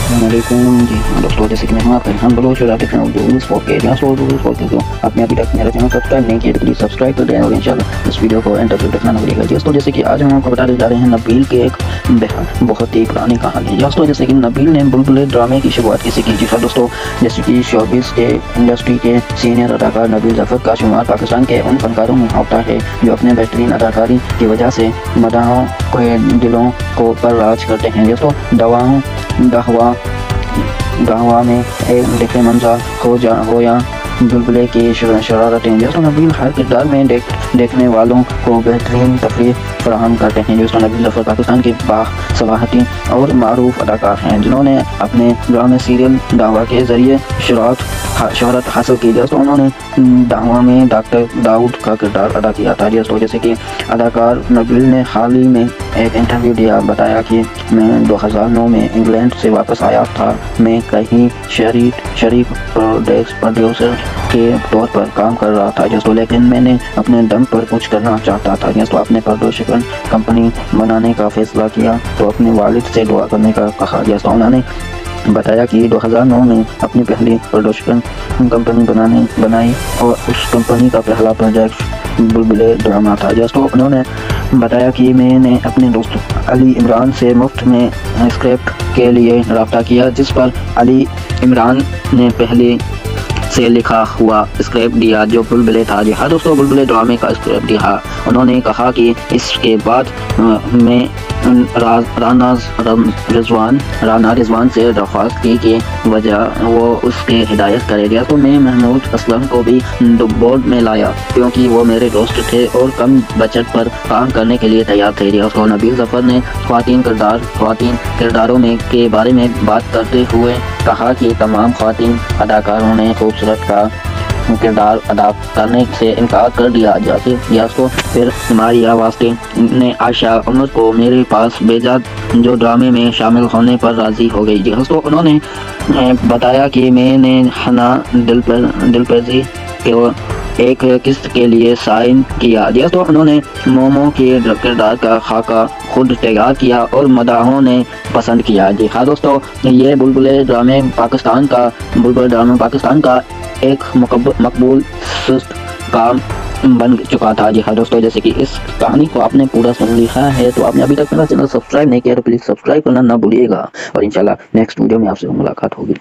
वालेकुम जी हाँ दोस्तों, जैसे कि मैं हूँ आपका हम बलोच और आप देख रहे हैं उर्दू स्पोर्ट के जहाँ सो उर्दू स्पोर्ट के। तो आपने अभी तक मेरा चैनल सब्सक्राइब नहीं किया तो प्लीज़ सब्सक्राइब कर दें और इंशाल्लाह इस वीडियो को एंड तक देखना ना भूलिएगा। दोस्तों जैसे कि आज हम आपको बताने जा रहे हैं नबील के एक बहुत ही पुरानी कहानी। दोस्तों जैसे कि नबील ने बुलबुल ड्रामे की शुरुआत कैसे की। जी हाँ दोस्तों, जैसे कि शोबिस के इंडस्ट्री के सीनियर अदाकार नबील ज़फ़र का शुमार पाकिस्तान के उन फनकारों में होता है जो अपने बेहतरीन अदाकारी की वजह से मदाहों के दिलों को पर राज करते हैं। दोस्तों दहवा में एक दिखे मंजर हो या बुलबुले की शरारतें। दोस्तों नबील हर किरदार में देखने वालों को बेहतरीन तफरीह फराहम करते हैं। दोस्तों नबील ज़फ़र पाकिस्तान के बासलाहती और मारूफ अदाकार हैं जिन्होंने अपने ड्रामे सीरियल दावा के ज़रिए शहरत हासिल की। दोस्तों उन्होंने दावा में डॉक्टर दाऊद का किरदार अदा किया था। दोस्तों जैसे कि अदाकार नबील ने हाल ही में एक इंटरव्यू दिया, बताया कि मैं 2009 में इंग्लैंड से वापस आया था। मैं कहीं शरीफ प्रोड्यूसर के तौर पर काम कर रहा था दोस्तों, लेकिन मैंने अपने दम पर कुछ करना चाहता था। दोस्तों अपने प्रोडक्शन कंपनी बनाने का फैसला किया तो अपने वालिद से दुआ करने का कहा। दोस्तों उन्होंने बताया कि 2009 में अपनी पहली प्रोडक्शन कंपनी बनाई और उस कंपनी का पहला प्रोजेक्ट बुलबुले ड्रामा था। दोस्तों उन्होंने बताया कि मैंने अपने दोस्त अली इमरान से मुफ्त में स्क्रिप्ट के लिए रब्ता किया, जिस पर अली इमरान ने पहले से लिखा हुआ स्क्रिप्ट दिया जो बुलबुले था। जी हाँ दोस्तों, बुलबुले ड्रामे का स्क्रिप्ट दिया। उन्होंने कहा कि इसके बाद मैं राना रिजवान से दरख्वास्त की कि वजह वो उसके हिदायत करेगा। तो मैं महमूद असलम को भी बोर्ड में लाया क्योंकि वो मेरे दोस्त थे और कम बजट पर काम करने के लिए तैयार थे। तो नबील ज़फ़र ने ख़वातीन किरदारों में के बारे में बात करते हुए कहा कि तमाम ख़वातीन अदाकारों ने खूबसूरत का किरदार अदा करने से इनकार कर दिया। तो फिर मारिया वास्ते ने आयशा उमर को मेरे पास भेजा जो ड्रामे में शामिल होने पर राज़ी हो गई। दोस्तों उन्होंने बताया कि मैंने हना दिलपजी के एक किस्त के लिए साइन किया। दोस्तों उन्होंने मोमो के किरदार का खाका खुद तैयार किया और मदाहों ने पसंद किया। जी हाँ दोस्तों, ये बुलबुले ड्रामे पाकिस्तान का एक मकबूल सुस्त काम बन चुका था। जी हाँ दोस्तों, जैसे कि इस कहानी को आपने पूरा सुन लिया है तो आपने अभी तक मेरा चैनल सब्सक्राइब नहीं किया तो प्लीज़ सब्सक्राइब करना ना भूलिएगा और इंशाल्लाह नेक्स्ट वीडियो में आपसे मुलाकात होगी।